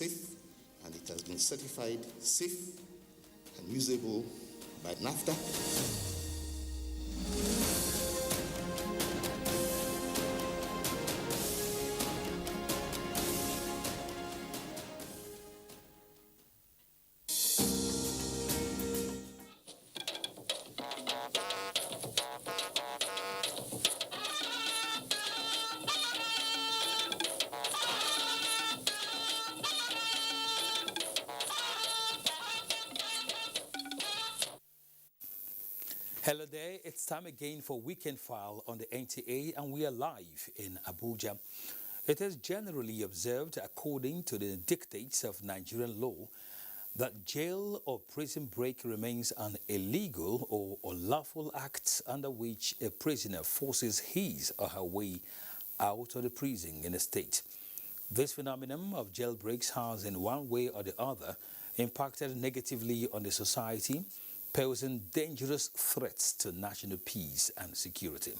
safe, and it has been certified safe and usable by NAFTA. Hello there, it's time again for Weekend File on the NTA, and we are live in Abuja. It is generally observed, according to the dictates of Nigerian law, that jail or prison break remains an illegal or unlawful act under which a prisoner forces his or her way out of the prison in a state. This phenomenon of jailbreaks has, in one way or the other, impacted negatively on the society, posing dangerous threats to national peace and security.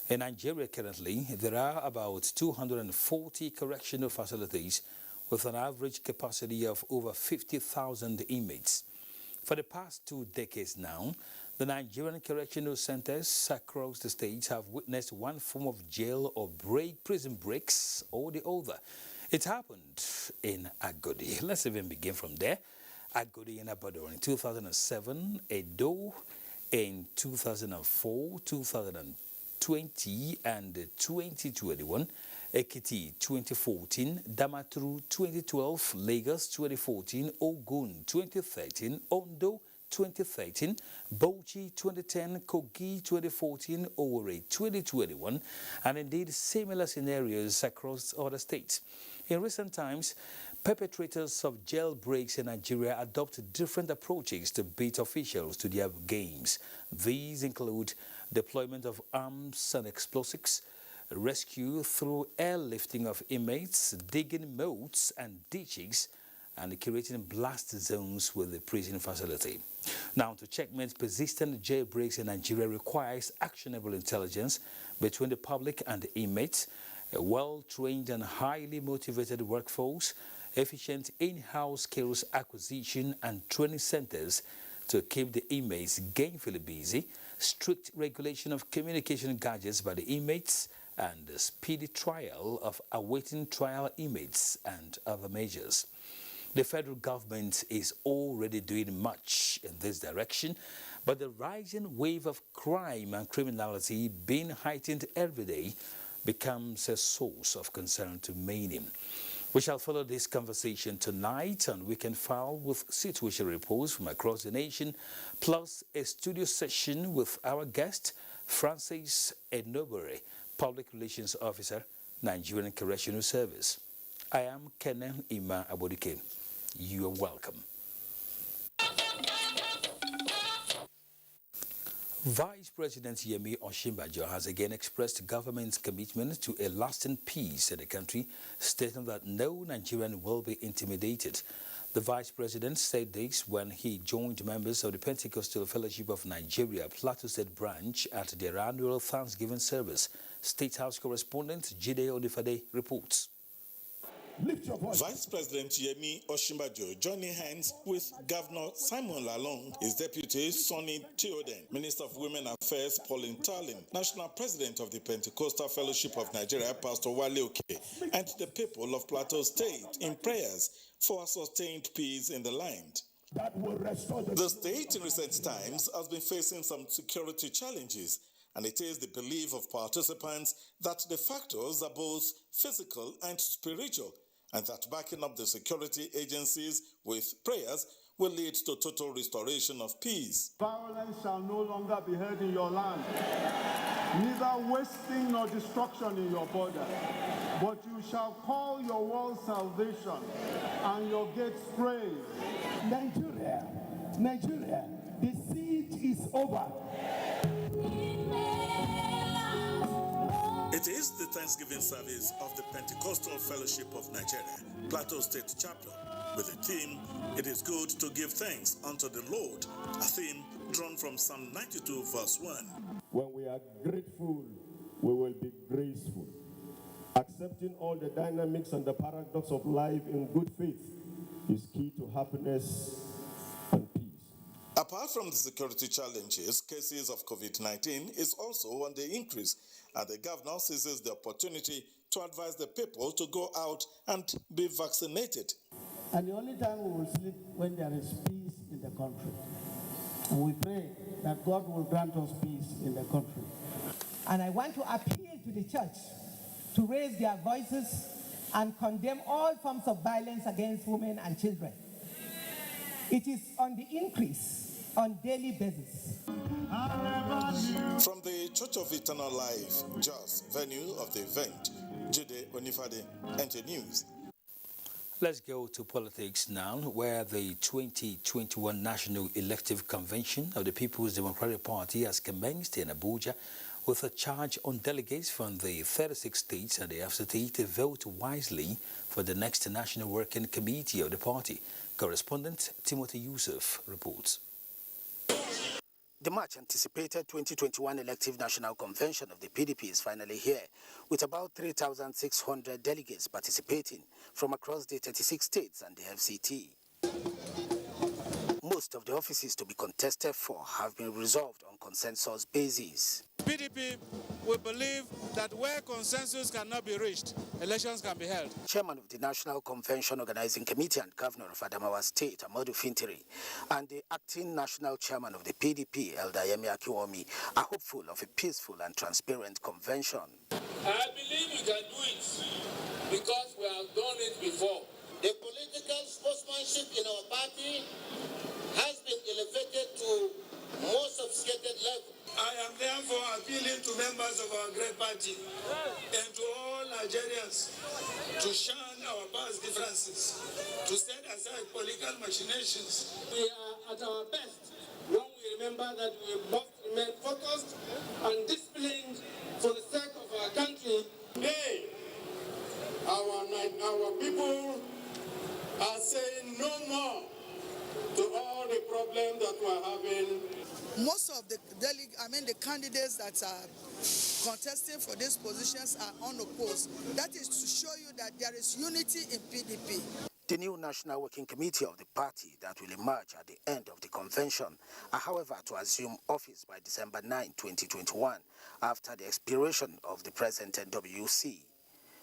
In Nigeria currently, there are about 240 correctional facilities with an average capacity of over 50,000 inmates. For the past 2 decades now, the Nigerian correctional centers across the state have witnessed one form of jail or prison breaks or the other. It happened in Agodi. Let's even begin from there. Agodi in Ibadan in 2007, Edo in 2004, 2020 and 2021, Ekiti 2014, Damaturu 2012, Lagos 2014, Ogun 2013, Ondo 2013, Bauchi 2010, Kogi 2014, Owerri 2021, and indeed similar scenarios across other states. In recent times, perpetrators of jailbreaks in Nigeria adopt different approaches to beat officials to their games. These include deployment of arms and explosives, rescue through airlifting of inmates, digging moats and ditches, and creating blast zones with the prison facility. Now, to checkmate persistent jailbreaks in Nigeria requires actionable intelligence between the public and the inmates, a well-trained and highly motivated workforce, efficient in-house skills acquisition and training centers to keep the inmates gainfully busy, strict regulation of communication gadgets by the inmates, and the speedy trial of awaiting trial inmates and other measures. The federal government is already doing much in this direction, but the rising wave of crime and criminality being heightened every day becomes a source of concern to many. We shall follow this conversation tonight on Weekend File with situation reports from across the nation, plus a studio session with our guest, Francis Enobere, Public Relations Officer, Nigerian Correctional Service. I am Kenan Ima Abodike. You are welcome. Vice President Yemi Osinbajo has again expressed government's commitment to a lasting peace in the country, stating that no Nigerian will be intimidated. The Vice President said this when he joined members of the Pentecostal Fellowship of Nigeria Plateau State Branch at their annual Thanksgiving service. State House correspondent Jide Olifade reports. Vice President Yemi Osinbajo joining hands with Governor Simon Lalong, his deputy Sonny Theoden, Minister of Women Affairs Pauline Tarlin, National President of the Pentecostal Fellowship of Nigeria Pastor Wale Oke, and the people of Plateau State in prayers for a sustained peace in the land. The state in recent times has been facing some security challenges, and it is the belief of participants that the factors are both physical and spiritual, and that backing up the security agencies with prayers will lead to total restoration of peace. Violence shall no longer be heard in your land, neither wasting nor destruction in your border, but you shall call your walls salvation and your gates praise. Nigeria, the siege is over. It is the Thanksgiving service of the Pentecostal Fellowship of Nigeria, Plateau State Chapter, with the theme, "It is good to give thanks unto the Lord," a theme drawn from Psalm 92 verse 1. When we are grateful, we will be graceful. Accepting all the dynamics and the paradox of life in good faith is key to happiness and peace. Apart from the security challenges, cases of COVID-19 is also on the increase, and the governor seizes the opportunity to advise the people to go out and be vaccinated. And the only time we will sleep when there is peace in the country. And we pray that God will grant us peace in the country. And I want to appeal to the church to raise their voices and condemn all forms of violence against women and children. It is on the increase on daily basis. From the Church of Eternal Life, Jos, venue of the event, Jude Onifade, NTA News. Let's go to politics now, where the 2021 National Elective Convention of the People's Democratic Party has commenced in Abuja with a charge on delegates from the 36 states and the FCT to vote wisely for the next National Working Committee of the party. Correspondent Timothy Yusuf reports. The much-anticipated 2021 Elective National Convention of the PDP is finally here, with about 3,600 delegates participating from across the 36 states and the FCT. Most of the offices to be contested for have been resolved on consensus basis. PDP, we believe that where consensus cannot be reached, elections can be held. Chairman of the National Convention Organizing Committee and Governor of Adamawa State, Amadu Fintiri, and the acting national chairman of the PDP, Elder Yemi Akiwomi, are hopeful of a peaceful and transparent convention. I believe we can do it because we have done it before. The political sportsmanship in our party has been elevated to more sophisticated level. I am therefore appealing to members of our great party and to all Nigerians to shun our past differences, to set aside political machinations. We are at our best when we remember that we must remain focused and disciplined for the sake of our country. Today, our people are saying no more to all the problems that we're having. Most of the candidates that are contesting for these positions are unopposed. That is to show you that there is unity in PDP. The new National Working Committee of the party that will emerge at the end of the convention are, however, to assume office by December 9, 2021, after the expiration of the present NWC.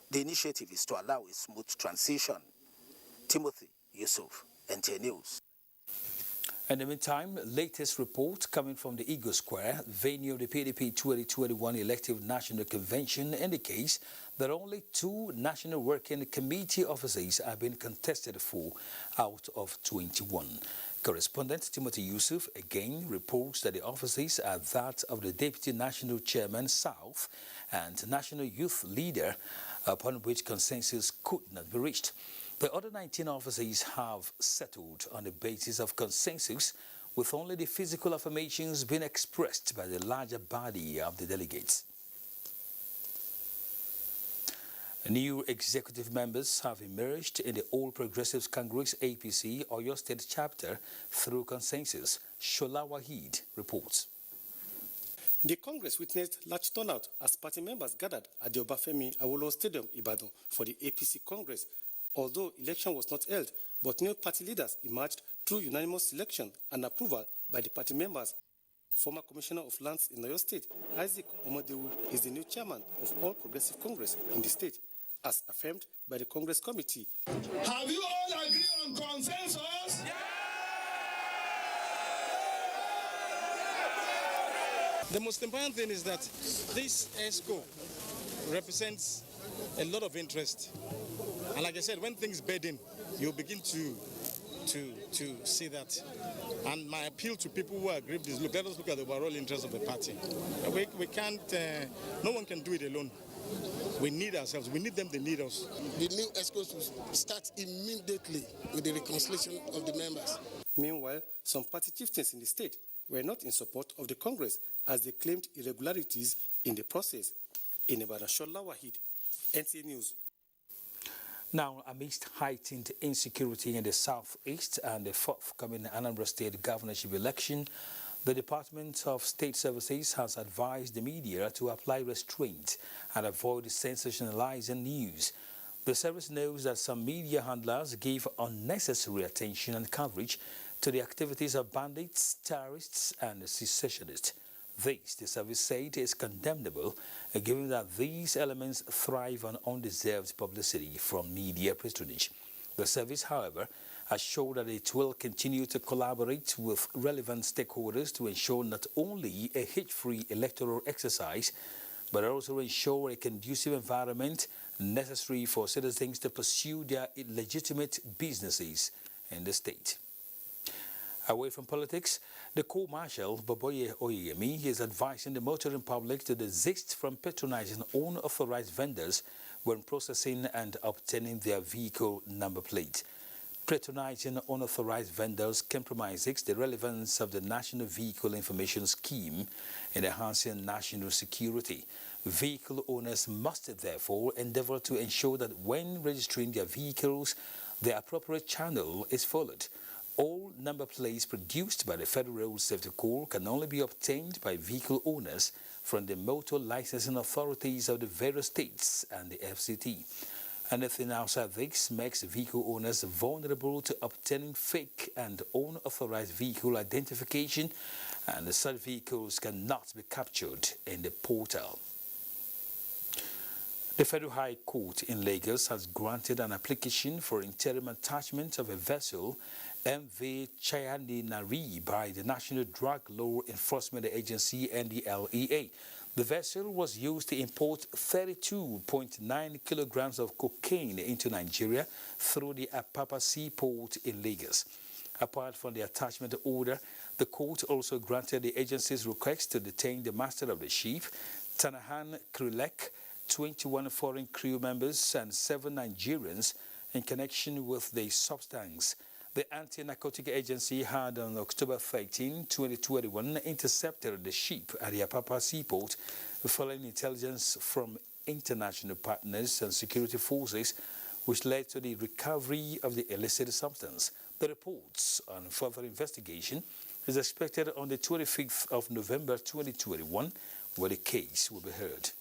The initiative is to allow a smooth transition. Timothy Yusuf, NTA News. In the meantime, latest report coming from the Eagle Square, venue of the PDP 2021 Elective National Convention, indicates that only 2 National Working Committee offices have been contested for out of 21. Correspondent Timothy Yusuf again reports that the offices are that of the Deputy National Chairman South and National Youth Leader, upon which consensus could not be reached. The other 19 offices have settled on the basis of consensus, with only the physical affirmations being expressed by the larger body of the delegates. New executive members have emerged in the All Progressives Congress APC Oyo State chapter through consensus. Shola Wahid reports. The Congress witnessed large turnout as party members gathered at the Obafemi Awolowo Stadium, Ibadan, for the APC Congress. Although election was not held, but new party leaders emerged through unanimous selection and approval by the party members. Former Commissioner of Lands in Oyo State, Isaac Omodewu, is the new chairman of All Progressive Congress in the state, as affirmed by the Congress committee. Have you all agreed on consensus? Yeah! The most important thing is that this ESCO represents a lot of interest. And like I said, when things bed in, you begin to see that. And my appeal to people who agree with this, look, let us look at the overall interest of the party. We can't, no one can do it alone. We need ourselves. We need them, they need us. The new ESCOs will start immediately with the reconciliation of the members. Meanwhile, some party chieftains in the state were not in support of the Congress as they claimed irregularities in the process. In Ibadan, Shola Wahid, NTA News. Now, amidst heightened insecurity in the southeast and the forthcoming Anambra State governorship election, The Department of State Services has advised the media to apply restraint and avoid sensationalizing news. The service knows that some media handlers give unnecessary attention and coverage to the activities of bandits, terrorists, and secessionists. This, the service said, is condemnable, given that these elements thrive on undeserved publicity from media patronage. The service, however, assured that it will continue to collaborate with relevant stakeholders to ensure not only a hitch-free electoral exercise, but also ensure a conducive environment necessary for citizens to pursue their legitimate businesses in the state. Away from politics, the Co-Marshal Boboye Oyeyemi is advising the motoring public to desist from patronizing unauthorized vendors when processing and obtaining their vehicle number plate. Patronizing unauthorized vendors compromises the relevance of the National Vehicle Information Scheme in enhancing national security. Vehicle owners must therefore endeavor to ensure that when registering their vehicles, the appropriate channel is followed. All number plates produced by the Federal Road Safety Corps can only be obtained by vehicle owners from the motor licensing authorities of the various states and the FCT. Anything outside this makes vehicle owners vulnerable to obtaining fake and unauthorized vehicle identification, and such vehicles cannot be captured in the portal. The Federal High Court in Lagos has granted an application for interim attachment of a vessel, MV Chayani Nari, by the National Drug Law Enforcement Agency, NDLEA. The vessel was used to import 32.9 kilograms of cocaine into Nigeria through the Apapa seaport in Lagos. Apart from the attachment order, the court also granted the agency's request to detain the master of the ship, Tanahan Krulek, 21 foreign crew members and 7 Nigerians in connection with the substance. The Anti-Narcotic Agency had on October 13, 2021 intercepted the ship at the Apapa seaport following intelligence from international partners and security forces, which led to the recovery of the illicit substance. The reports on further investigation is expected on the 25th of November 2021, where the case will be heard.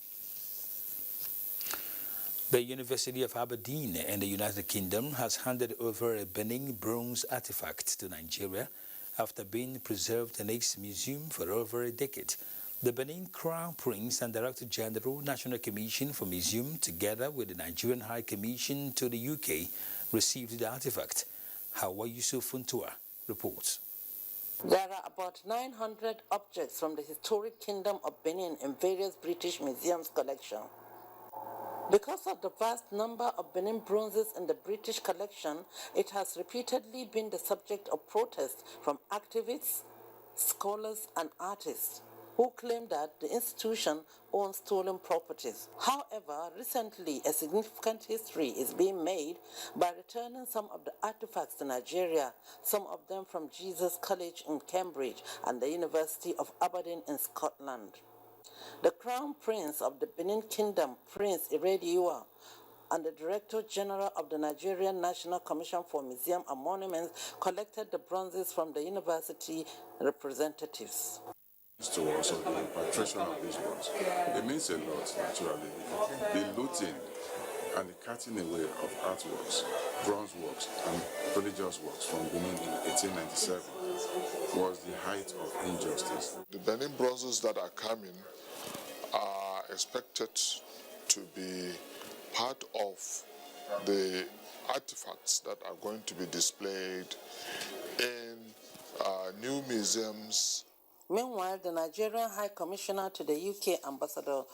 The University of Aberdeen in the United Kingdom has handed over a Benin bronze artifact to Nigeria after being preserved in its museum for over a decade. The Benin Crown Prince and Director General National Commission for Museum, together with the Nigerian High Commission to the UK, received the artifact. Hawa Yusuf Funtua reports. There are about 900 objects from the historic Kingdom of Benin in various British museums' collection. Because of the vast number of Benin bronzes in the British collection, it has repeatedly been the subject of protest from activists, scholars, and artists who claim that the institution owns stolen properties. However, recently a significant history is being made by returning some of the artifacts to Nigeria, some of them from Jesus College in Cambridge and the University of Aberdeen in Scotland. The Crown Prince of the Benin Kingdom, Prince Irediua, and the Director General of the Nigerian National Commission for Museum and Monuments collected the bronzes from the university representatives. To also the repatriation of these ones. It means a lot, naturally. The looting and the cutting away of artworks, bronze works, and religious works from Benin in 1897 was the height of injustice. The Benin bronzes that are coming are expected to be part of the artifacts that are going to be displayed in new museums. Meanwhile, the Nigerian High Commissioner to the UK, Ambassador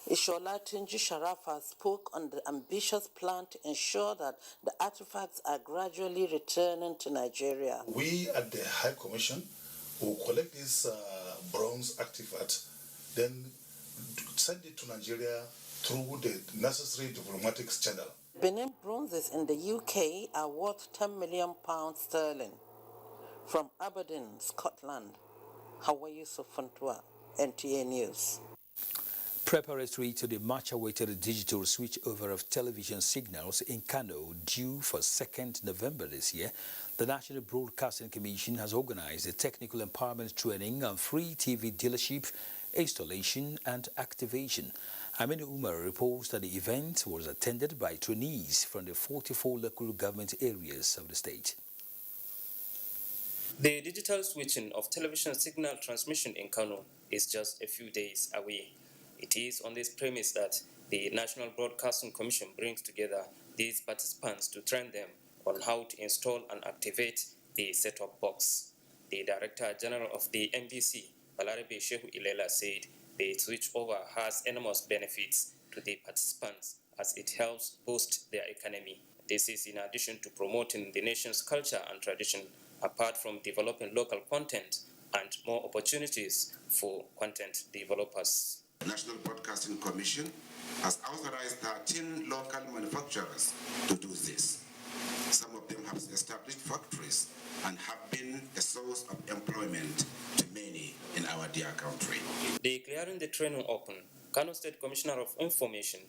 Ishola Tunji Sharafa, spoke on the ambitious plan to ensure that the artifacts are gradually returning to Nigeria. We at the High Commission will collect these bronze artifacts, then send it to Nigeria through the necessary diplomatic channel. Benin bronzes in the UK are worth £10 million sterling. From Aberdeen, Scotland, Hawa Yusuf Funtua, NTA News. Preparatory to the much-awaited digital switchover of television signals in Cano, due for 2nd November this year, the National Broadcasting Commission has organized a technical empowerment training on free TV dealership, installation and activation. Aminu Umar reports that the event was attended by trainees from the 44 local government areas of the state. The digital switching of television signal transmission in Cano is just a few days away. It is on this premise that the National Broadcasting Commission brings together these participants to train them on how to install and activate the set-top box. The Director General of the NBC, Balarabe Shehu Ilela, said the switchover has enormous benefits to the participants as it helps boost their economy. This is in addition to promoting the nation's culture and tradition, apart from developing local content and more opportunities for content developers. The National Broadcasting Commission has authorized 13 local manufacturers to do this. Some of them have established factories and have been a source of employment to many in our dear country. Declaring the training open, Kano State Commissioner of Information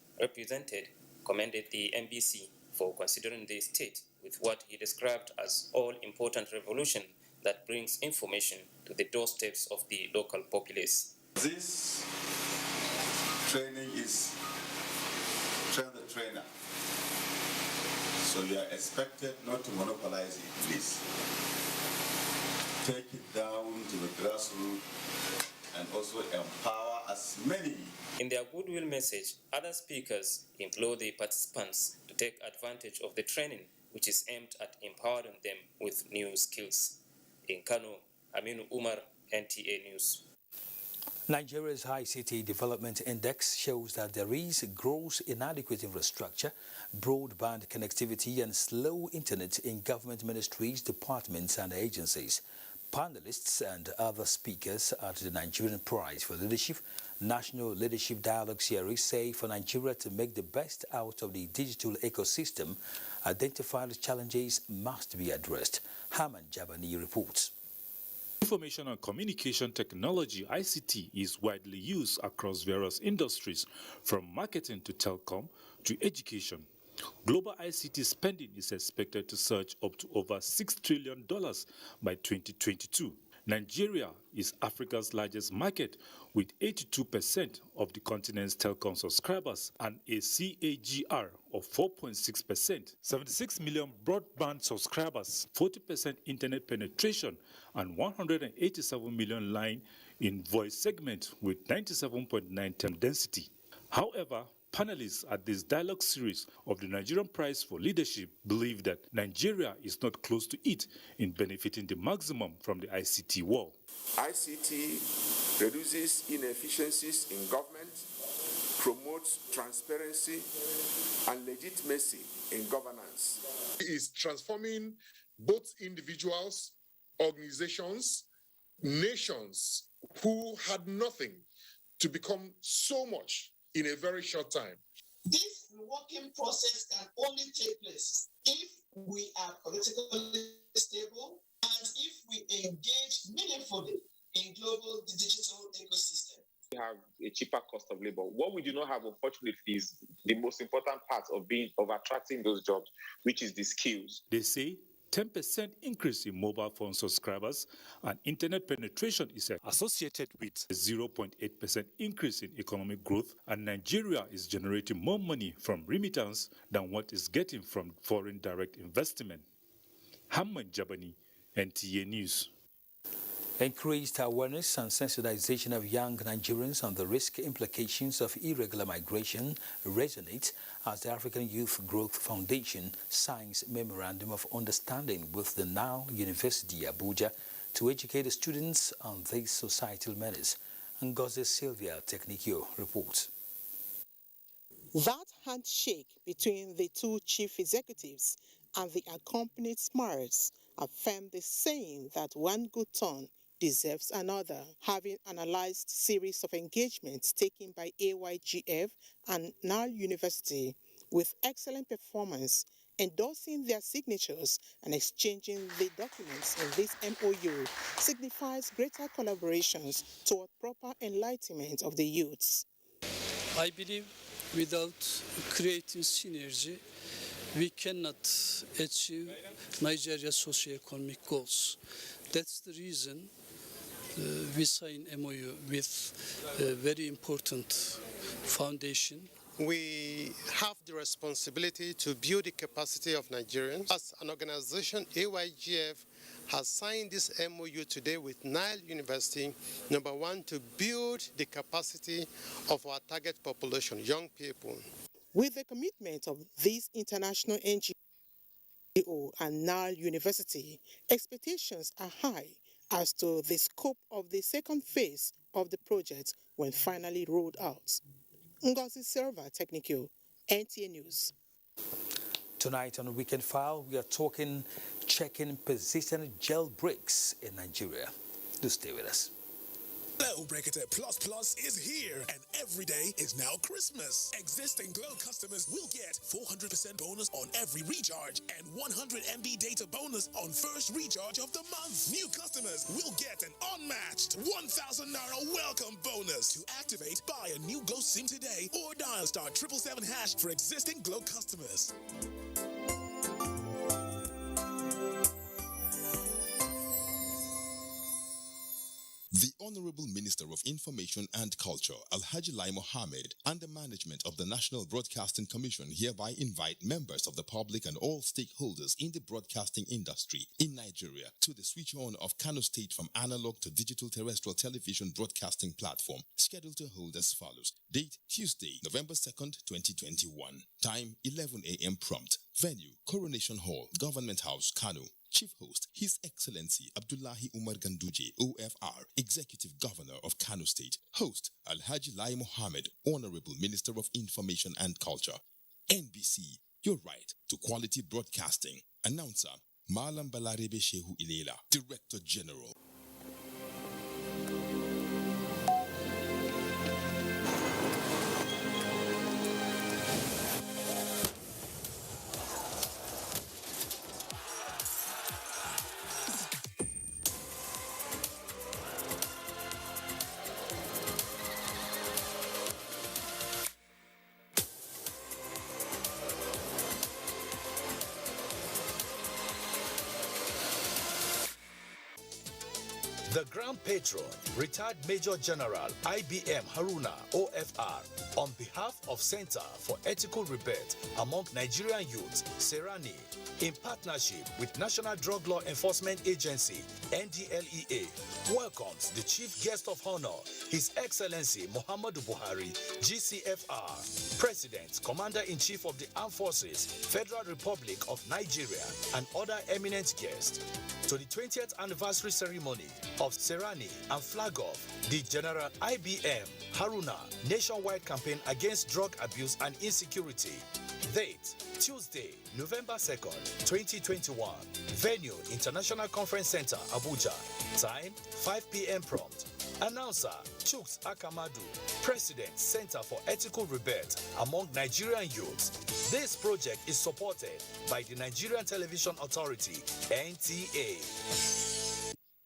commended the NBC for considering the state with what he described as all-important revolution that brings information to the doorsteps of the local populace. This training is train the trainer. So you are expected not to monopolize it, please. Take it down to the grassroots and also empower as many. In their goodwill message, other speakers implore the participants to take advantage of the training, which is aimed at empowering them with new skills. In Kano, Aminu Umar, NTA News. Nigeria's ICT Development Index shows that there is gross inadequate infrastructure, broadband connectivity and slow internet in government ministries, departments and agencies. Panelists and other speakers at the Nigerian Prize for Leadership National Leadership Dialogue Series say for Nigeria to make the best out of the digital ecosystem, identified challenges must be addressed. Haman Jabani reports. Information and communication technology, ICT, is widely used across various industries, from marketing to telecom to education. Global ICT spending is expected to surge up to over $6 trillion by 2022. Nigeria is Africa's largest market with 82% of the continent's telecom subscribers and a CAGR of 4.6%, 76 million broadband subscribers, 40% internet penetration, and 187 million line in voice segment with 97.9 term density. However, panelists at this dialogue series of the Nigerian Prize for Leadership believe that Nigeria is not close to it in benefiting the maximum from the ICT war. ICT reduces inefficiencies in government, promotes transparency and legitimacy in governance. It is transforming both individuals, organizations, nations who had nothing to become so much in a very short time. This reworking process can only take place if we are politically stable and if we engage meaningfully in global digital ecosystem. We have a cheaper cost of labor. What we do not have, unfortunately, is the most important part of attracting those jobs, which is the skills. They say 10% increase in mobile phone subscribers and internet penetration is associated with a 0.8% increase in economic growth, and Nigeria is generating more money from remittance than what is getting from foreign direct investment. Hamad Jabani, NTA News. Increased awareness and sensitization of young Nigerians on the risk implications of irregular migration resonate as the African Youth Growth Foundation signs Memorandum of Understanding with the now University Abuja to educate the students on these societal matters. Ngozi Sylvia Technicio reports. That handshake between the two chief executives and the accompanied smiles affirm the saying that one good turn deserves another. Having analyzed series of engagements taken by AYGF and Nile University with excellent performance, endorsing their signatures and exchanging the documents in this MOU signifies greater collaborations toward proper enlightenment of the youths. I believe without creating synergy, we cannot achieve Nigeria's socio-economic goals. That's the reason we signed MOU with a very important foundation. We have the responsibility to build the capacity of Nigerians. As an organization, AYGF has signed this MOU today with Nile University, number one, to build the capacity of our target population, young people. With the commitment of this international NGO and Nile University, expectations are high as to the scope of the second phase of the project when finally rolled out. Ngozi Silva, Technical, NTA News. Tonight on Weekend File, we are checking persistent jailbreaks in Nigeria. Do stay with us. Hello, Breakator Plus is here, and every day is now Christmas. Existing Glow customers will get 400% bonus on every recharge and 100 MB data bonus on first recharge of the month. New customers will get an unmatched 1,000 Naira welcome bonus. To activate, buy a new Glow SIM today or dial *777# for existing Glow customers. The Honorable Minister of Information and Culture, Alhaji Lai Mohammed, and the management of the National Broadcasting Commission hereby invite members of the public and all stakeholders in the broadcasting industry in Nigeria to the switch on of Cano State from analog to digital terrestrial television broadcasting platform, scheduled to hold as follows. Date, Tuesday, November 2nd, 2021. Time, 11 a.m. prompt. Venue, Coronation Hall, Government House, Cano. Chief Host, His Excellency Abdullahi Umar Ganduje, OFR, Executive Governor of Kano State. Host, Alhaji Lai Mohammed, Honorable Minister of Information and Culture. NBC, your right to quality broadcasting. Announcer, Malam Balarebe Shehu Ilela, Director General. The Grand Patron, retired Major General IBM Haruna, OFR, on behalf of Center for Ethical Rebirth among Nigerian Youths, Serani, in partnership with National Drug Law Enforcement Agency, NDLEA, welcomes the Chief Guest of Honor, His Excellency Muhammadu Buhari, GCFR, President, Commander-in-Chief of the Armed Forces, Federal Republic of Nigeria, and other eminent guests, to the 20th anniversary ceremony of Serani and flag off the General IBM Haruna nationwide campaign against drug abuse and insecurity. Date, Tuesday, November 2nd, 2021. Venue, International Conference Center, Abuja. Time, 5 p.m. prompt. Announcer, Chuks Akamadu, President, Center for Ethical Rebirth among Nigerian Youths. This project is supported by the Nigerian Television Authority, NTA.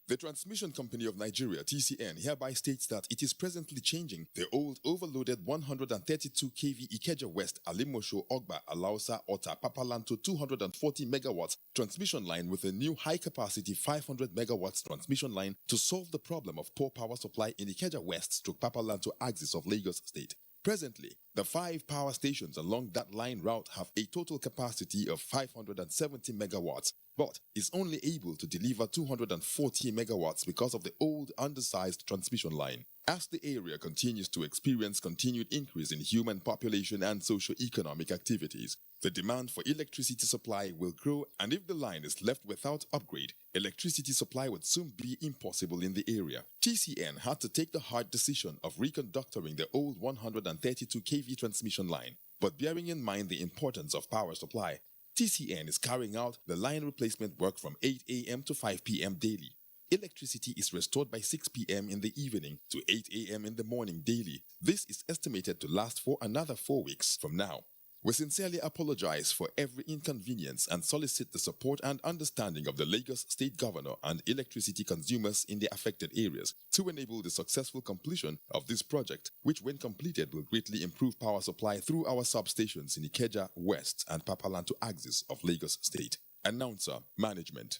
The Transmission Company of Nigeria, TCN, hereby states that it is presently changing the old overloaded 132 kV Ikeja West Alimosho Ogba Alausa Ota Papalanto 240 megawatts transmission line with a new high-capacity 500 megawatts transmission line to solve the problem of poor power supply in Ikeja West / Papalanto axis of Lagos State. Presently, the 5 power stations along that line route have a total capacity of 570 megawatts, but is only able to deliver 240 megawatts because of the old undersized transmission line. As the area continues to experience continued increase in human population and socio-economic activities, the demand for electricity supply will grow, and if the line is left without upgrade, electricity supply would soon be impossible in the area. TCN had to take the hard decision of reconductoring the old 132 kV transmission line, but bearing in mind the importance of power supply, TCN is carrying out the line replacement work from 8 a.m. to 5 p.m. daily. Electricity is restored by 6 p.m. in the evening to 8 a.m. in the morning daily. This is estimated to last for another 4 weeks from now. We sincerely apologize for every inconvenience and solicit the support and understanding of the Lagos State Governor and electricity consumers in the affected areas to enable the successful completion of this project, which when completed will greatly improve power supply through our substations in Ikeja West and Papalanto axis of Lagos State. Announcer, Management.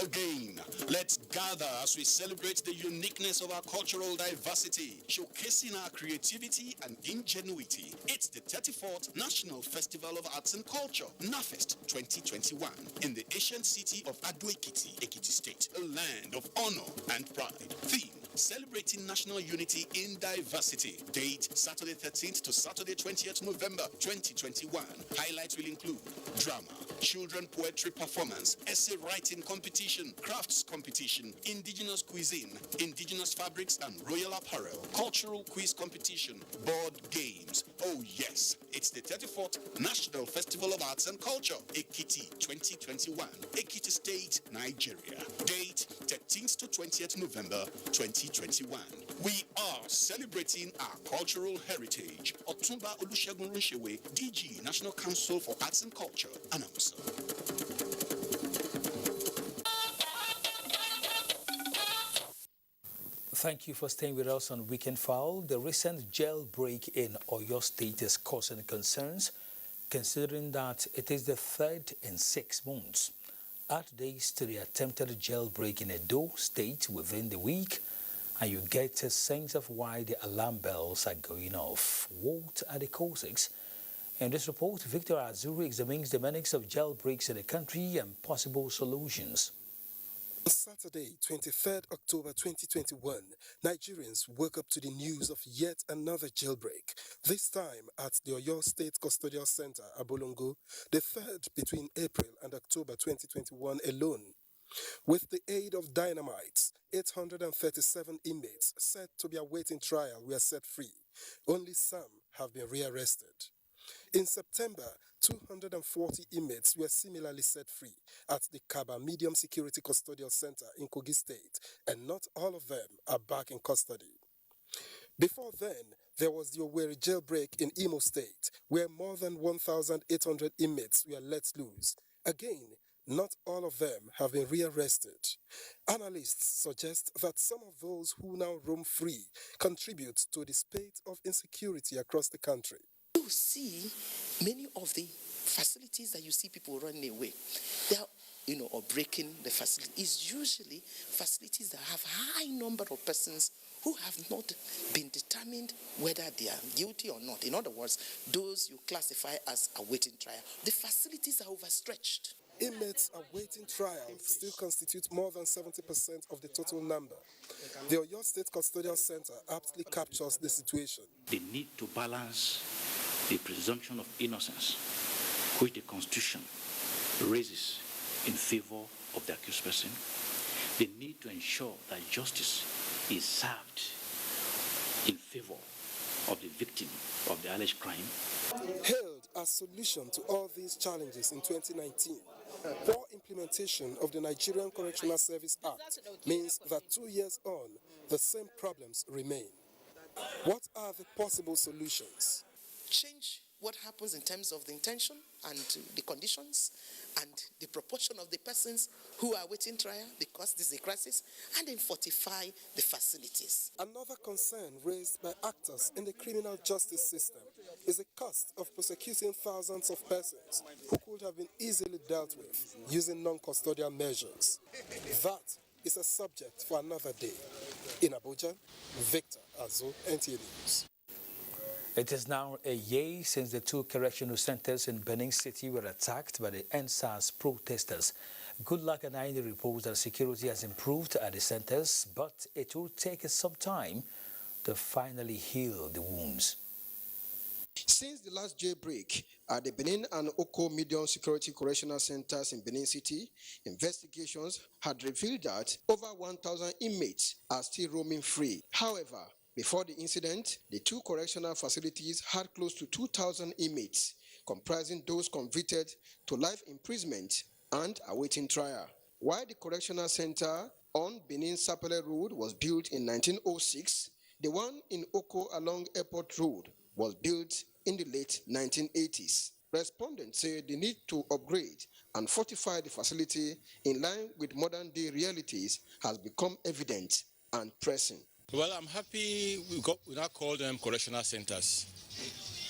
Again, let's gather as we celebrate the uniqueness of our cultural diversity, showcasing our creativity and ingenuity. It's the 34th National Festival of Arts and Culture, NAFEST 2021, in the ancient city of Ado-Ekiti, Ekiti State, a land of honor and pride. Theme: celebrating national unity in diversity. Date: Saturday 13th to Saturday 20th November 2021. Highlights will include drama, children poetry performance, essay writing competition, crafts competition, indigenous cuisine, indigenous fabrics and royal apparel, cultural quiz competition, board games. Oh yes, it's the 34th National Festival of Arts and Culture, Ekiti 2021, Ekiti State, Nigeria. Date: 13th to 20th November 2021. We are celebrating our cultural heritage. Otumba Olusegun Runshewe, DG, National Council for Arts and Culture, announcer. Thank you for staying with us on Weekend File. The recent jailbreak in Oyo State is causing concerns, considering that it is the third in 6 months. Add days to the attempted jailbreak in Edo State within the week, and you get a sense of why the alarm bells are going off. What are the causes? In this report, Victor Azuri examines the mechanics of jailbreaks in the country and possible solutions. Saturday, 23rd October 2021, Nigerians woke up to the news of yet another jailbreak, this time at the Oyo State Custodial Center, Abolongo, the third between April and October 2021 alone. With the aid of dynamites, 837 inmates said to be awaiting trial were set free. Only some have been rearrested. In September, 240 inmates were similarly set free at the Kaba Medium Security Custodial Center in Kogi State, and not all of them are back in custody. Before then, there was the Owerri jailbreak in Imo State, where more than 1,800 inmates were let loose. Again, not all of them have been rearrested. Analysts suggest that some of those who now roam free contribute to the spate of insecurity across the country. You see many of the facilities that you see people running away, they are, or breaking the facility, is usually facilities that have high number of persons who have not been determined whether they are guilty or not. In other words, those you classify as awaiting trial. The facilities are overstretched. Inmates awaiting trial still constitute more than 70% of the total number. The Oyo State Custodial Center aptly captures the situation. They need to balance the presumption of innocence, which the Constitution raises in favor of the accused person. They need to ensure that justice is served in favor of the victim of the alleged crime. Hailed as solution to all these challenges in 2019, poor implementation of the Nigerian Correctional Service Act means that 2 years on, the same problems remain. What are the possible solutions? Change what happens in terms of the intention and the conditions and the proportion of the persons who are awaiting trial, because this is a crisis, and then fortify the facilities. Another concern raised by actors in the criminal justice system is the cost of prosecuting thousands of persons who could have been easily dealt with using non-custodial measures. That is a subject for another day. In Abuja, Victor Azo, NTA News. It is now a year since the 2 correctional centers in Benin City were attacked by the NCoS protesters. Goodluck Anaini reports that security has improved at the centers, but it will take some time to finally heal the wounds. Since the last jailbreak at the Benin and Oko Medium Security Correctional Centers in Benin City, investigations had revealed that over 1,000 inmates are still roaming free. However, before the incident, the 2 correctional facilities had close to 2,000 inmates, comprising those convicted to life imprisonment and awaiting trial. While the correctional center on Benin Sapele Road was built in 1906, the one in Oko along Airport Road was built in the late 1980s. Respondents say the need to upgrade and fortify the facility in line with modern-day realities has become evident and pressing. Well, I'm happy we now call them correctional centers.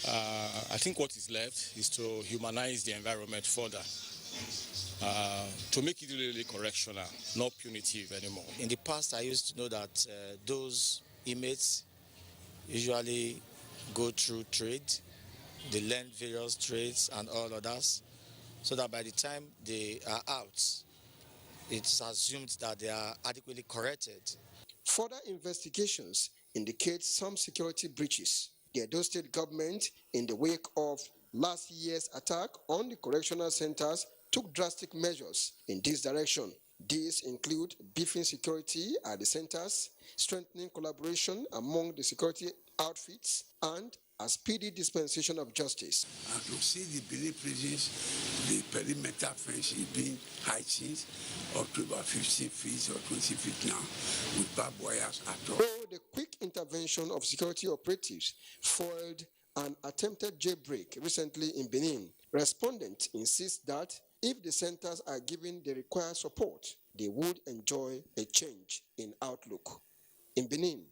I think what is left is to humanize the environment further, to make it really correctional, not punitive anymore. In the past, I used to know that those inmates usually go through trade. They learn various trades and all others, so that by the time they are out, it's assumed that they are adequately corrected. Further investigations indicate some security breaches. The Edo State government, in the wake of last year's attack on the correctional centers, took drastic measures in this direction. These include beefing security at the centers, strengthening collaboration among the security outfits, and a speedy dispensation of justice. And to see the Benin prisons, the perimeter fence is being heightened up to about 15 feet or 20 feet now, with barbed wires at all. Though the quick intervention of security operatives foiled an attempted jailbreak recently in Benin, respondents insist that if the centers are given the required support, they would enjoy a change in outlook. In Benin,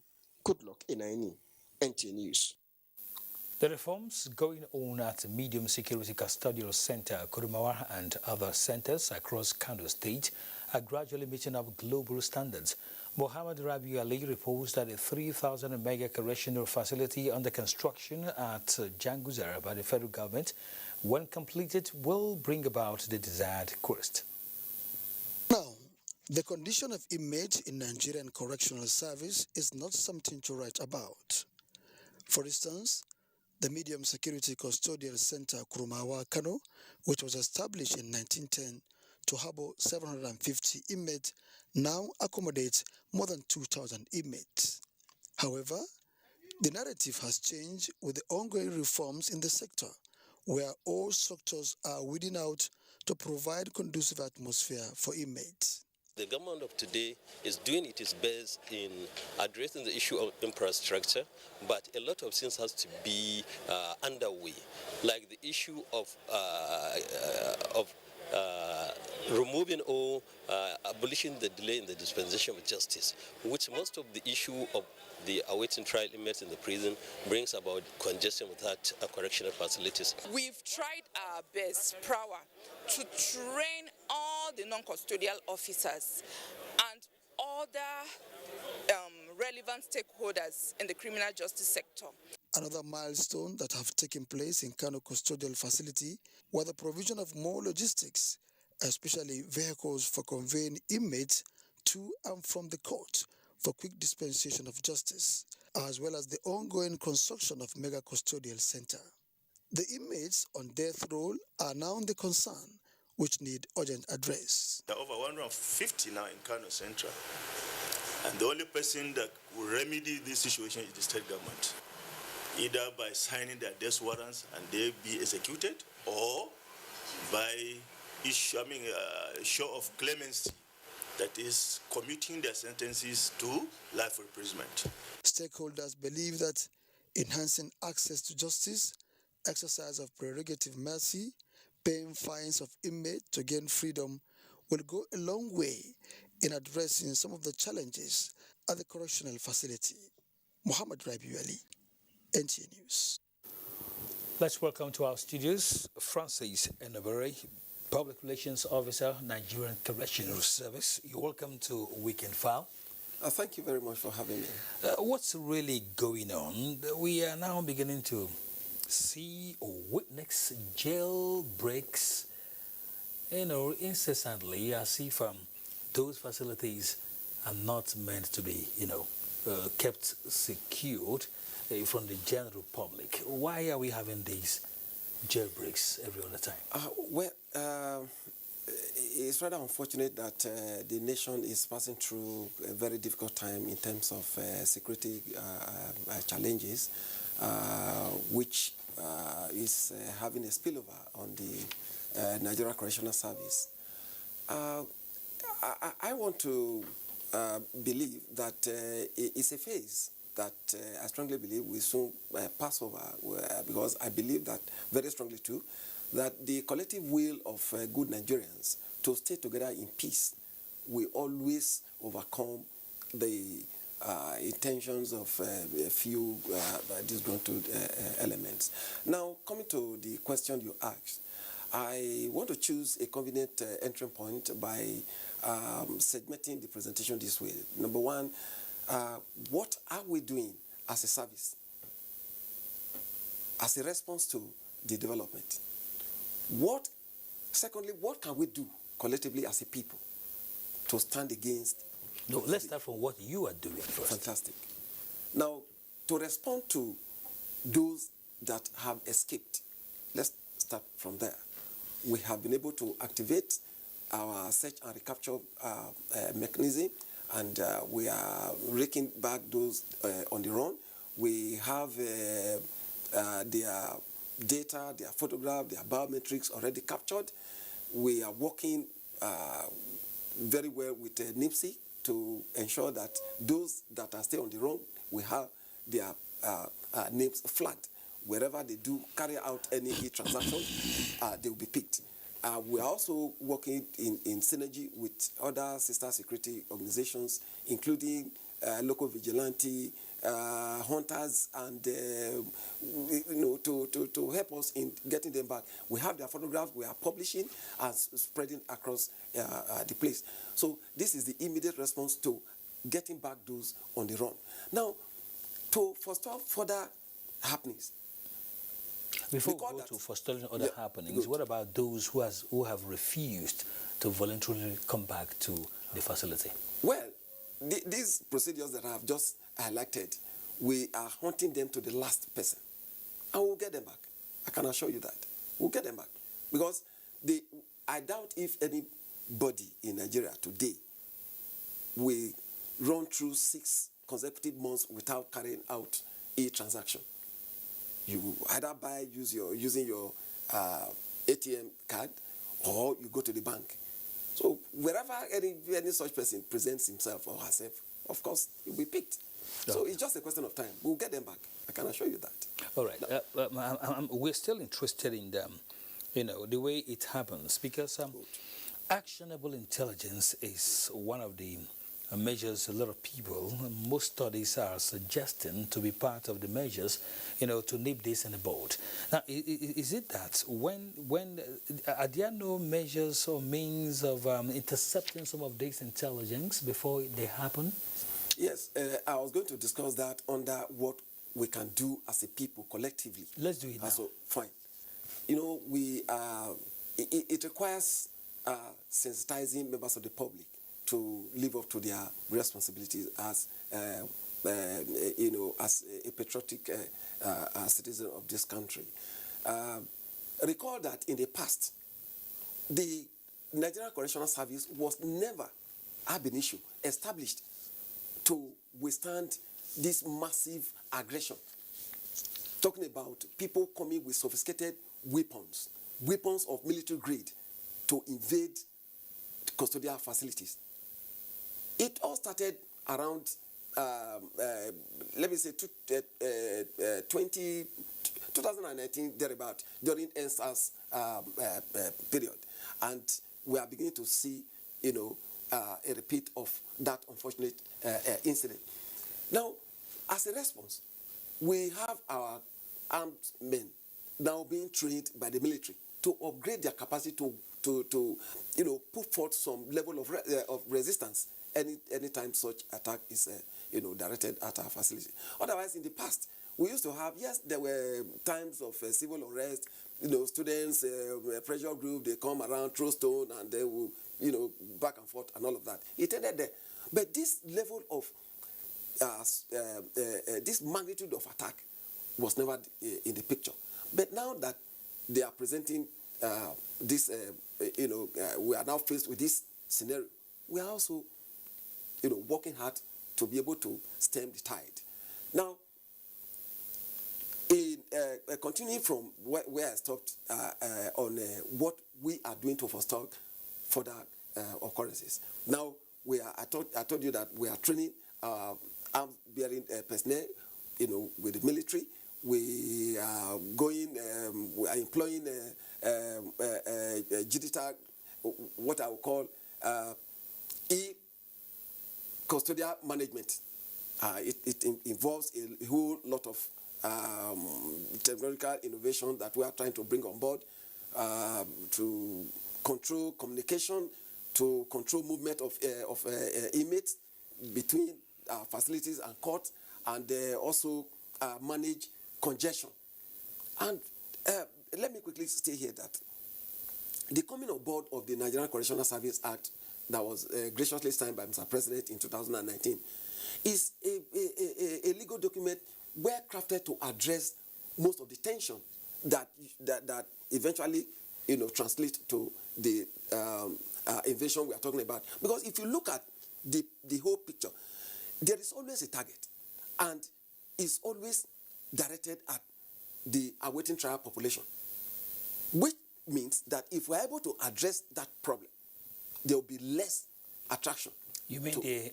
Goodluck Enaini, NTA News. The reforms going on at Medium Security Custodial Center, Kurumawa, and other centers across Cano State are gradually meeting up global standards. Mohammed Rabiu Ali reports that a 3,000 mega correctional facility under construction at Janguzara by the federal government, when completed, will bring about the desired cost. Now, the condition of inmates in Nigerian correctional service is not something to write about. For instance, the Medium Security Custodial Center Kurumawa, Cano, which was established in 1910 to harbor 750 inmates, now accommodates more than 2,000 inmates. However, the narrative has changed with the ongoing reforms in the sector, where all structures are weeding out to provide conducive atmosphere for inmates. The government of today is doing its best in addressing the issue of infrastructure, but a lot of things has to be underway, like the issue of removing or abolishing the delay in the dispensation of justice, which most of the issue of the awaiting trial inmates in the prison brings about congestion without correctional facilities. We've tried our best, to train all the non-custodial officers and other relevant stakeholders in the criminal justice sector. Another milestone that have taken place in Cano Custodial Facility was the provision of more logistics, especially vehicles for conveying inmates to and from the court for quick dispensation of justice, as well as the ongoing construction of mega custodial center. The inmates on death row are now the concern, which need urgent address. There are over 150 now in Cano Central, and the only person that will remedy this situation is the state government, either by signing their death warrants and they be executed, or by show of clemency, that is commuting their sentences to life imprisonment. Stakeholders believe that enhancing access to justice, exercise of prerogative mercy, paying fines of inmates to gain freedom will go a long way in addressing some of the challenges at the correctional facility. Mohammed Rabiu Ali, NTA News. Let's welcome to our studios Francis Enabere, Public Relations Officer, Nigerian Correctional Service. You're welcome to Weekend File. Thank you very much for having me. What's really going on? We are now beginning to see or witness jailbreaks, incessantly, as if those facilities are not meant to be, kept secured from the general public. Why are we having these jailbreaks every other time? It's rather unfortunate that the nation is passing through a very difficult time in terms of security challenges, which is having a spillover on the Nigerian Correctional Service. I want to believe that it's a phase that I strongly believe will soon pass over, because I believe that very strongly too, that the collective will of good Nigerians to stay together in peace will always overcome the intentions of a few disgruntled elements. Now, coming to the question you asked, I want to choose a convenient entry point by segmenting the presentation this way. Number one, what are we doing as a service, as a response to the development? Secondly, what can we do collectively as a people to stand against? No, let's start from what you are doing first. Fantastic. Now, to respond to those that have escaped, let's start from there. We have been able to activate our search and recapture mechanism, and we are raking back those on the run. We have their data, their photograph, their biometrics already captured. We are working very well with NIPSI to ensure that those that are still on the run, we have their names flagged. Wherever they do carry out any transaction, they will be picked. We are also working in synergy with other sister security organizations, including local vigilante, hunters, and to help us in getting them back. We have their photographs, we are publishing and spreading across the place. So this is the immediate response to getting back those on the run. Now, to forestall further happenings. Before we go to forestalling other happenings, what about those who have refused to voluntarily come back to the facility? Well, these procedures that I have just highlighted, we are hunting them to the last person. And we'll get them back. I can assure you that. We'll get them back. Because I doubt if anybody in Nigeria today will run through 6 consecutive months without carrying out a transaction. You either using your ATM card, or you go to the bank. So wherever any such person presents himself or herself, of course, he'll be picked. Okay. So it's just a question of time. We'll get them back. I can assure you that. All right. We're still interested in the way it happens, because actionable intelligence is one of the measures a lot of people, most studies are suggesting to be part of the measures, to nip this in the bud. Now, is it that when are there no measures or means of intercepting some of this intelligence before they happen? Yes, I was going to discuss that under what we can do as a people collectively. Let's do it now. So, fine. It requires sensitizing members of the public to live up to their responsibilities as as a patriotic citizen of this country. Recall that in the past, the Nigerian Correctional Service was never ab initio established to withstand this massive aggression. Talking about people coming with sophisticated weapons of military grade to invade custodial facilities. It all started around, let me say, 2019, thereabout, during NCoS period. And we are beginning to see, a repeat of that unfortunate incident. Now, as a response, we have our armed men now being trained by the military to upgrade their capacity to put forth some level of resistance anytime such attack is directed at our facility. Otherwise, in the past, we used to have, yes, there were times of civil unrest, students, pressure group, they come around, throw stone, and they will, back and forth and all of that. It ended there. But this level of, this magnitude of attack was never in the picture. But now that they are presenting this, we are now faced with this scenario, we are also, working hard to be able to stem the tide. Now, in continuing from where I stopped on what we are doing to forestall further occurrences. Now, I told you that we are training our arm-bearing personnel, with the military. We are we are employing digital, what I would call e-custodial management. It involves a whole lot of technological innovation that we are trying to bring on board to control communication, to control movement of inmates between facilities and courts, and also manage congestion. And let me quickly say here that the coming on board of the Nigerian Correctional Service Act that was graciously signed by Mr. President in 2019 is a legal document well crafted to address most of the tension that eventually translate to the invasion we are talking about. Because if you look at the whole picture, there is always a target, and it's always directed at the awaiting trial population, which means that if we're able to address that problem, there will be less attraction. You mean the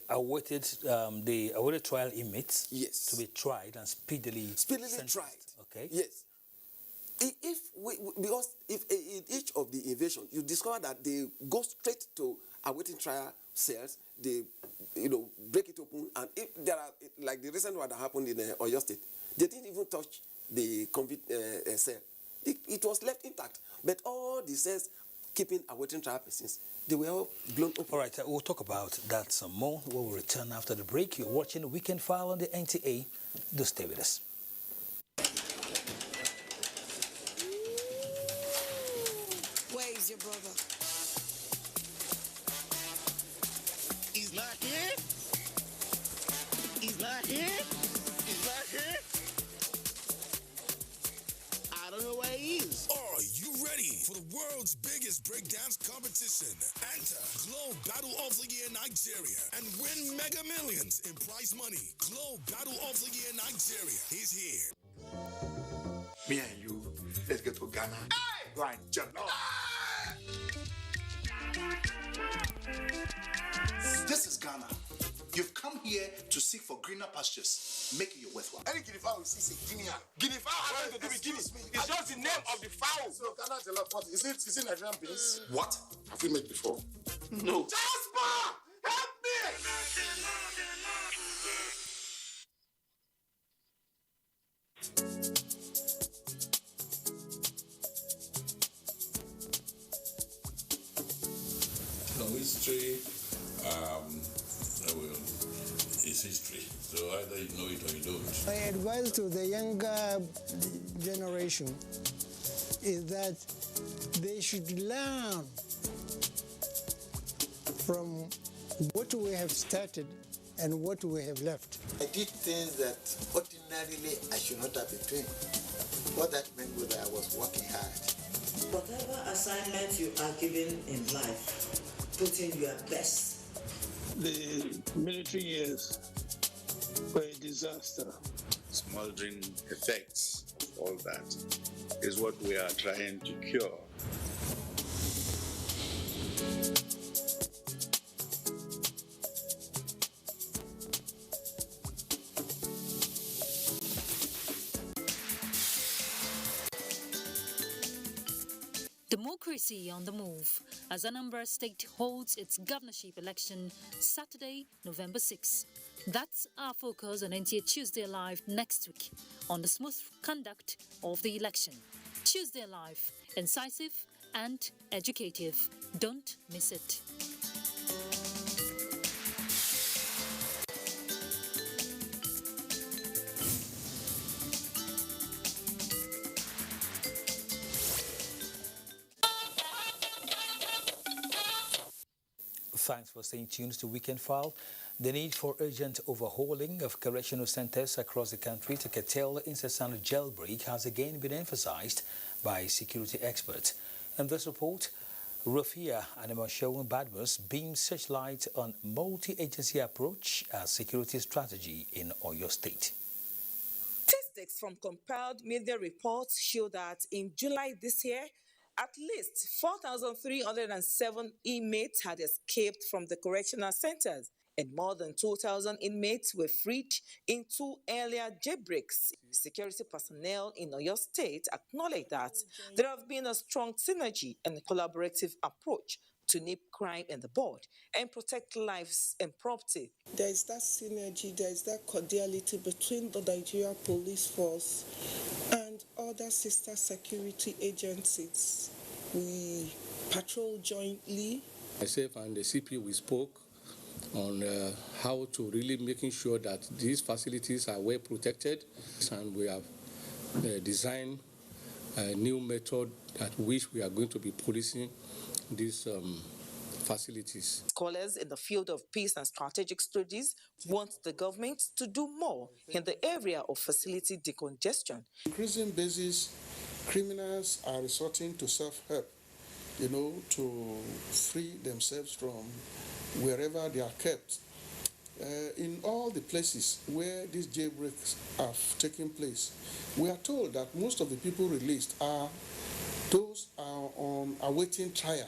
awaited trial inmates? Yes. To be tried and speedily sentenced. Tried. Okay. Yes. Because if in each of the invasion you discover that they go straight to awaiting trial cells, they break it open, and if there are, like the recent one that happened in Oyo State, they didn't even touch the convict cell. It was left intact, but all the cells keeping awaiting trial persons, they were all blown open. All right, we'll talk about that some more. We'll return after the break. You're watching Weekend File on the NTA. Do stay with us. Where is your brother? He's not here. He's not here. He's not here. I don't know where he is. Are you ready for the world's biggest breakdance competition? Enter Globe Battle of the Year Nigeria and win mega millions in prize money. Globe Battle of the Year Nigeria is here. Me and you, let's get to Ghana. Hey! Go and jump. This is Ghana. You've come here to seek for greener pastures. Make it your worthwhile. Any guinea fowl is a guinea. Guinea fowl has nothing to do with guinea. It's just the name of the fowl. So Ghana Jollof, what is it Nigerian beans? What? Have you made before? No. Jasper! Help me! No, history is history. So either you know it or you don't. My advice to the younger generation is that they should learn from what we have started and what we have left. I did things that ordinarily I should not have been doing. What that meant was that I was working hard. Whatever assignment you are given in life, put in your best. The military years were a disaster. Smoldering effects of all that is what we are trying to cure. Democracy on the move as Anambra State holds its governorship election Saturday, November 6. That's our focus on NTA Tuesday Live next week on the smooth conduct of the election. Tuesday Live, incisive and educative. Don't miss it. Thanks for staying tuned to Weekend File. The need for urgent overhauling of correctional centers across the country to curtail incessant jailbreak has again been emphasized by security experts. In this report, Rafia Animashawan Badmus beams searchlight on multi-agency approach as security strategy in Oyo State. Statistics from compiled media reports show that in July this year, at least 4,307 inmates had escaped from the correctional centers and more than 2,000 inmates were freed in 2 earlier jailbreaks. Security personnel in Oyo State acknowledged that there have been a strong synergy and a collaborative approach to nip crime in the bud and protect lives and property. There is that synergy, there is that cordiality between the Nigerian police force and other sister security agencies. We patrol jointly. Myself and the CP, we spoke on how to really making sure that these facilities are well protected, and we have designed a new method at which we are going to be policing these facilities. Scholars in the field of peace and strategic studies want the government to do more in the area of facility decongestion. Increasing basis, criminals are resorting to self-help, to free themselves from wherever they are kept. In all the places where these jailbreaks have taken place, we are told that most of the people released are on awaiting trial.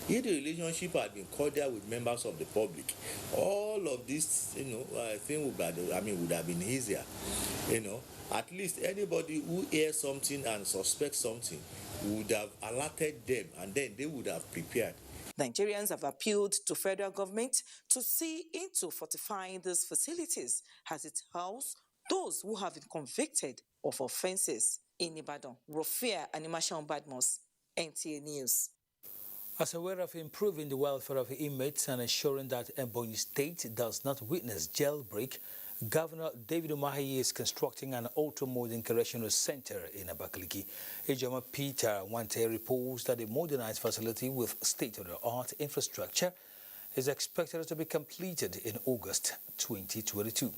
If the relationship had been cordial with members of the public, all of this, I think would have been easier. At least anybody who hears something and suspects something would have alerted them, and then they would have prepared. Nigerians have appealed to federal government to see into fortifying these facilities as it houses those who have been convicted of offences. In Ibadan, Rofia Animation Badmos, NTA News. As a way of improving the welfare of inmates and ensuring that Ebonyi State does not witness jailbreak, Governor David Umahi is constructing an ultra-modern correctional center in Abakaliki. Ejoma Peter Wante reports that a modernized facility with state-of-the-art infrastructure is expected to be completed in August 2022.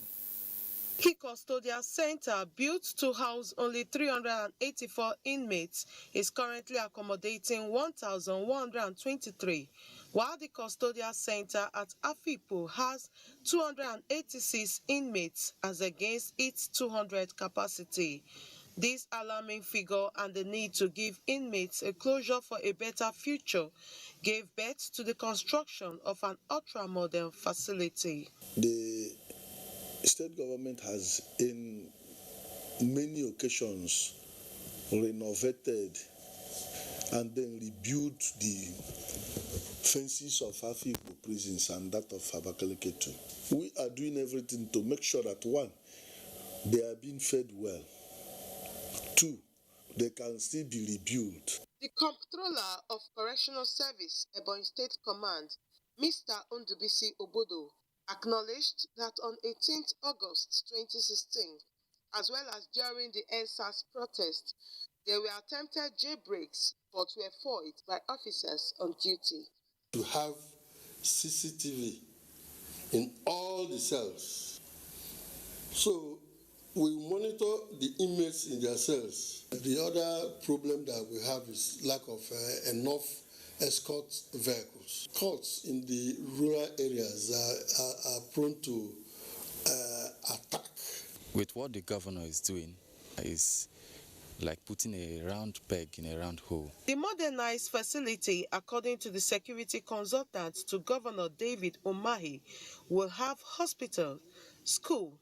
Key Custodial Center, built to house only 384 inmates, is currently accommodating 1,123, while the Custodial Center at Afipo has 286 inmates as against its 200 capacity. This alarming figure and the need to give inmates a closure for a better future gave birth to the construction of an ultra-modern facility. The state government has, in many occasions, renovated and then rebuilt the fences of Afipo prisons and that of Abakaliki too. We are doing everything to make sure that, one, they are being fed well. Two, they can still be rebuilt. The Comptroller of Correctional Service, Ebonyi State Command, Mr. Ondubisi Obodo, acknowledged that on 18th August 2016, as well as during the NCoS protest, there were attempted jailbreaks but were foiled by officers on duty. To have CCTV in all the cells. So we monitor the inmates in their cells. The other problem that we have is lack of enough escort vehicles. Courts in the rural areas are prone to attack. With what the governor is doing is like putting a round peg in a round hole. The modernized facility, according to the security consultant to Governor David Umahi, will have hospital, school,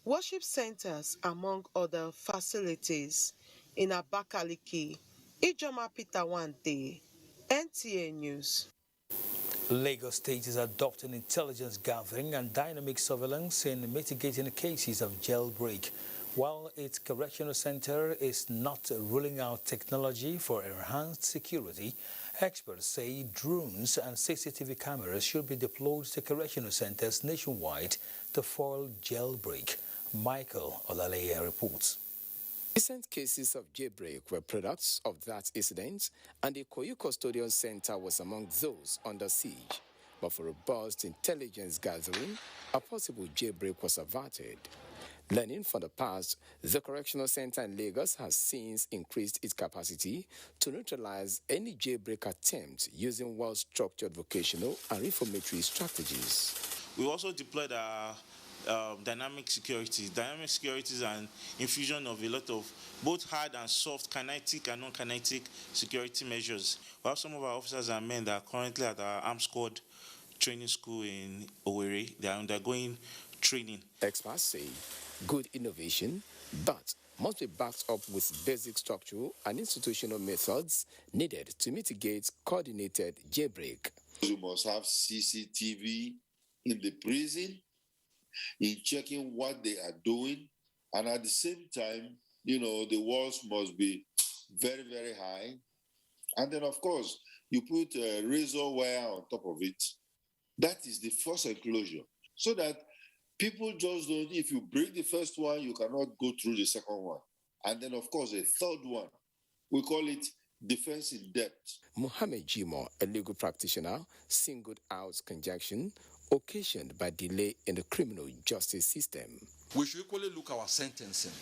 worship centers, among other facilities. In Abakaliki, Ejoma Peter Wante, NTA News. Lagos State is adopting intelligence gathering and dynamic surveillance in mitigating cases of jailbreak. While its correctional center is not ruling out technology for enhanced security, experts say drones and CCTV cameras should be deployed to correctional centers nationwide to foil jailbreak. Michael Olaleye reports. Recent cases of jailbreak were products of that incident, and the Koyu Custodial Center was among those under siege. But for robust intelligence gathering, a possible jailbreak was averted. Learning from the past, the Correctional Center in Lagos has since increased its capacity to neutralize any jailbreak attempt using well-structured vocational and reformatory strategies. We also deployed our dynamic security. Dynamic security is an infusion of a lot of both hard and soft kinetic and non-kinetic security measures. We have some of our officers and men that are currently at our arm squad training school in Owerri. They are undergoing training. Experts say good innovation, but must be backed up with basic structural and institutional methods needed to mitigate coordinated jailbreak. You must have CCTV in the prison, in checking what they are doing, and at the same time, the walls must be very, very high. And then, of course, you put a razor wire on top of it. That is the first enclosure. So that people just don't, if you break the first one, you cannot go through the second one. And then, of course, a third one. We call it defense in depth. Mohammed Jimo, a legal practitioner, singled out congestion occasioned by delay in the criminal justice system. We should equally look at our sentencing.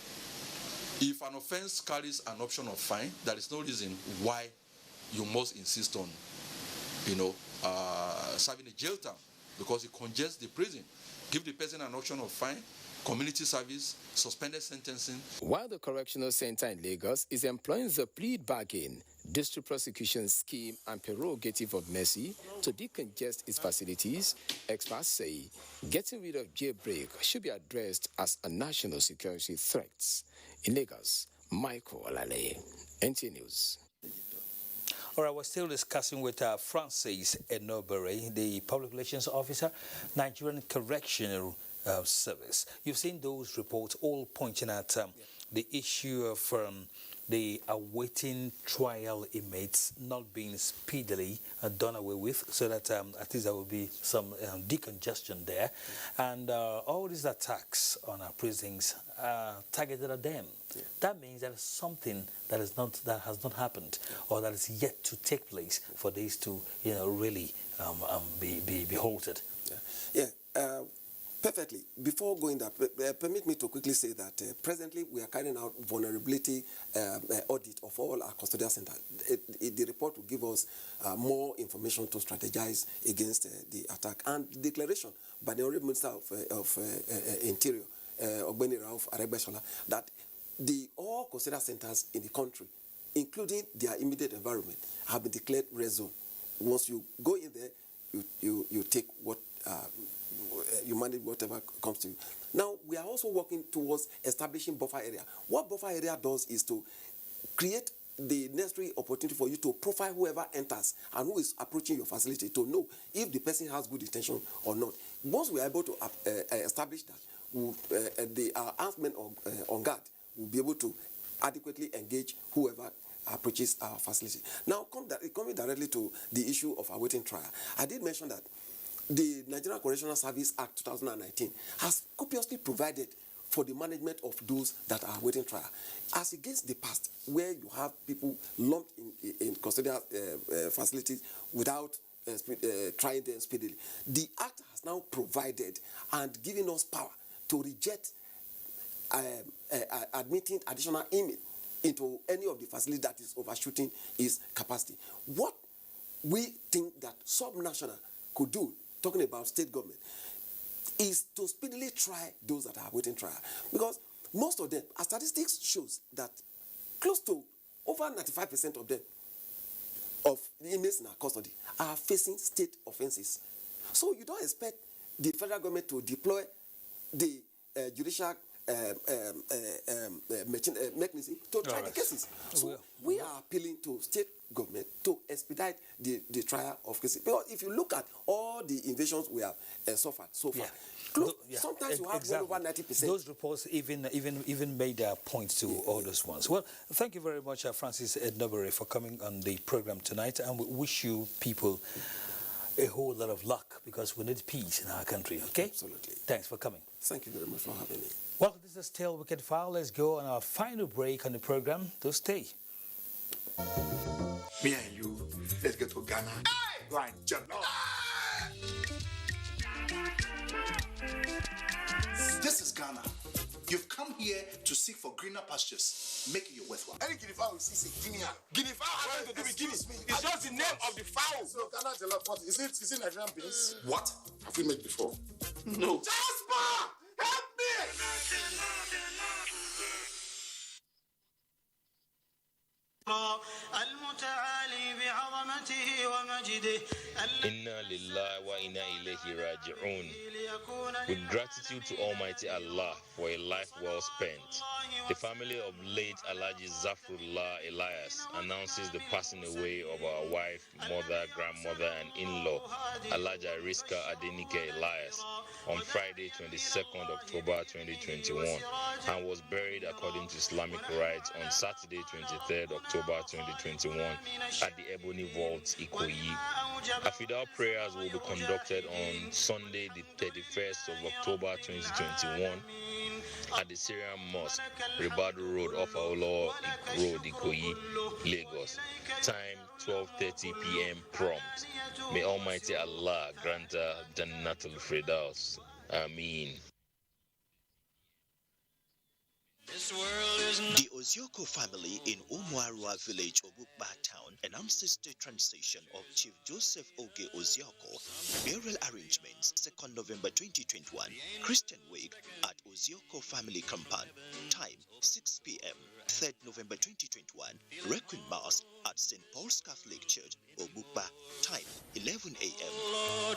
If an offense carries an option of fine, there is no reason why you must insist on, serving a jail term, because it congests the prison. Give the person an option of fine, community service, suspended sentencing. While the Correctional Center in Lagos is employing the plead bargain, district prosecution scheme and prerogative of mercy to decongest its facilities, experts say getting rid of jailbreak should be addressed as a national security threat. In Lagos, Michael Olale, NTA News. All right, we're still discussing with Francis Enobere, the Public Relations Officer, Nigerian Correctional Service. You've seen those reports all pointing at the issue of the awaiting trial inmates not being speedily done away with, so that at least there will be some decongestion there. And all these attacks on our prisons are targeted at them. Yeah. That means there is something that has not happened, or that is yet to take place for this to really be halted. Perfectly. Before going there, permit me to quickly say that presently we are carrying out vulnerability audit of all our custodial centers. The report will give us more information to strategize against the attack. And the declaration by the Honorable Minister of Interior, Obituaries, that all custodial centers in the country, including their immediate environment, have been declared red zone. Once you go in there, you take what you manage whatever comes to you. Now, we are also working towards establishing buffer area. What buffer area does is to create the necessary opportunity for you to profile whoever enters and who is approaching your facility to know if the person has good intention or not. Once we are able to establish that, the armed on guard will be able to adequately engage whoever approaches our facility. Now, coming directly to the issue of awaiting trial, I did mention that the Nigerian Correctional Service Act 2019 has copiously provided for the management of those that are awaiting trial, as against the past, where you have people lumped in custodial facilities without trying them speedily. The Act has now provided and given us power to reject admitting additional inmate into any of the facilities that is overshooting its capacity. What we think that subnational could do, talking about state government, is to speedily try those that are awaiting trial. Because most of them, our statistics shows that close to over 95% of them, of the inmates in our custody, are facing state offenses. So you don't expect the federal government to deploy the judicial mechanism to try the cases. So we are appealing to state government to expedite the trial of cases. Because if you look at all the invasions we have suffered so far, sometimes you have well over 90%. Those reports even made their points to all those ones. Well, thank you very much, Francis Enobere, for coming on the program tonight, and we wish you people a whole lot of luck, because we need peace in our country, okay? Absolutely. Thanks for coming. Thank you very much for having me. Well, this is still Wicked File. Let's go on our final break on the program. Do stay. Me and you, let's get to Ghana. Hey! Right, This is Ghana. You've come here to seek for greener pastures, making your worthwhile. Any guinea fowl is Guinea. Guinea fowl has nothing to do with Guinea. It's just the name of the fowl. So Ghana Jollof, what is it Nigerian beans? What? Have we made before? No. Jasper! Help me! المتعالي بعظمته ومجده إنا لله وإنا Raji'un. With gratitude to Almighty Allah for a life well spent, the family of late Alhaji Zafrullah Elias announces the passing away of our wife, mother, grandmother, and in-law, Alhaja Riska Adenike Elias, on Friday, 22nd October 2021, and was buried according to Islamic rites on Saturday, 23rd October 2021, at the Ebonyi Vault, Ikoyi. Afidal prayers will be conducted on Sunday, the 31st of October 2021, at the Syrian Mosque, Ribadu Road, off Aolo Road, Ikoyi, Lagos. Time 12:30 p.m. prompt. May Almighty Allah grant her Jannatul Firdaus. Ameen. The Ozioko family in Umuarua village, Obukba town, announces the transition of Chief Joseph Oge Ozioko. Burial arrangements, 2nd November 2021, Christian wake at Ozioko family compound. Time, 6 p.m. 3rd November 2021, Requiem Mass at St. Paul's Catholic Church, Obukba. Time, 11 a.m.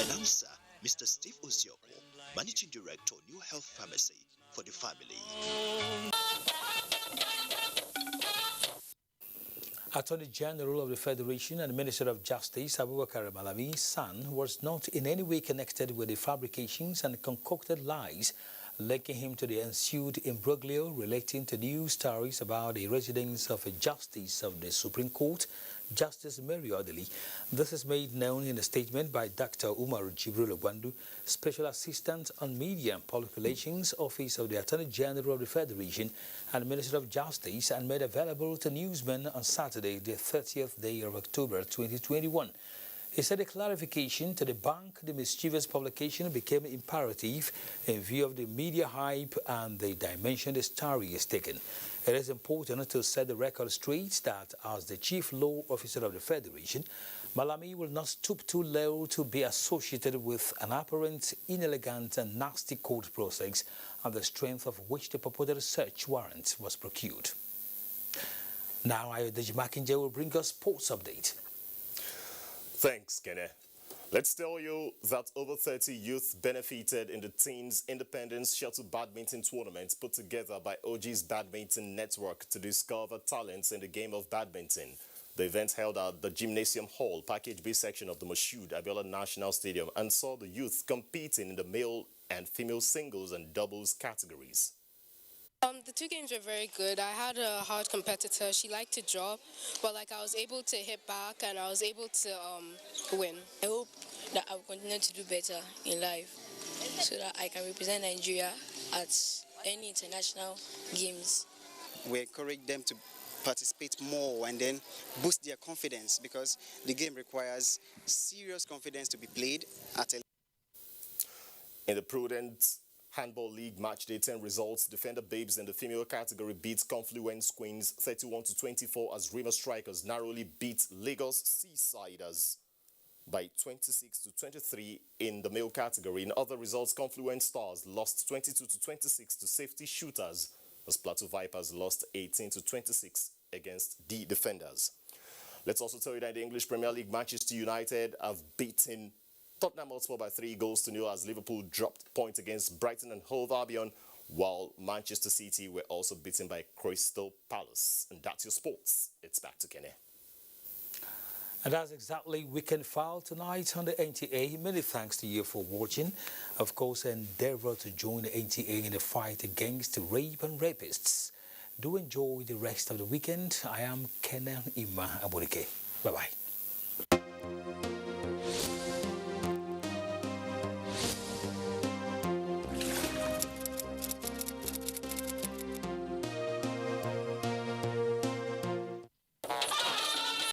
Announcer, Mr. Steve Ozioko, Managing Director, New Health Pharmacy, for the family. Attorney General of the Federation and Minister of Justice Abubakar Malami's son was not in any way connected with the fabrications and concocted lies linking him to the ensued imbroglio relating to news stories about the residence of a justice of the Supreme Court, Justice Mary Odili. This is made known in a statement by Dr. Umar Jibril Ogwandu, Special Assistant on Media and Public Relations, Office of the Attorney General of the Federation and Minister of Justice, and made available to newsmen on Saturday, the 30th day of October 2021. He said a clarification to debunk the mischievous publication became imperative in view of the media hype and the dimension the story is taken. It is important to set the record straight that as the Chief Law Officer of the Federation, Malami will not stoop too low to be associated with an apparent, inelegant and nasty court process on the strength of which the purported search warrant was procured. Now, Ayodeji Makinje will bring us sports update. Thanks, Kene. Let's tell you that over 30 youth benefited in the Teens Independence Shuttle Badminton Tournament put together by OG's Badminton Network to discover talents in the game of badminton. The event held at the Gymnasium Hall, Package B section of the Moshood Abiola National Stadium, and saw the youth competing in the male and female singles and doubles categories. The two games were very good. I had a hard competitor. She liked to drop, but I was able to hit back and I was able to win. I hope that I will continue to do better in life so that I can represent Nigeria at any international games. We encourage them to participate more and then boost their confidence, because the game requires serious confidence to be played at a... In the Prudent Handball League match day 10 results, Defender Babes in the female category beat Confluence Queens 31-24 as Rima Strikers narrowly beat Lagos Seasiders by 26-23 in the male category. In other results, Confluence Stars lost 22-26 to Safety Shooters as Plateau Vipers lost 18-26 against the Defenders. Let's also tell you that in the English Premier League, Manchester United have beaten Tottenham Hotspur by 3-0 as Liverpool dropped points against Brighton and Hove Albion, while Manchester City were also beaten by Crystal Palace. And that's your sports. It's back to Kene. And that's exactly Weekend File tonight on the NTA. Many thanks to you for watching. Of course, endeavor to join the NTA in the fight against rape and rapists. Do enjoy the rest of the weekend. I am Kenan Ima Aburike. Bye-bye.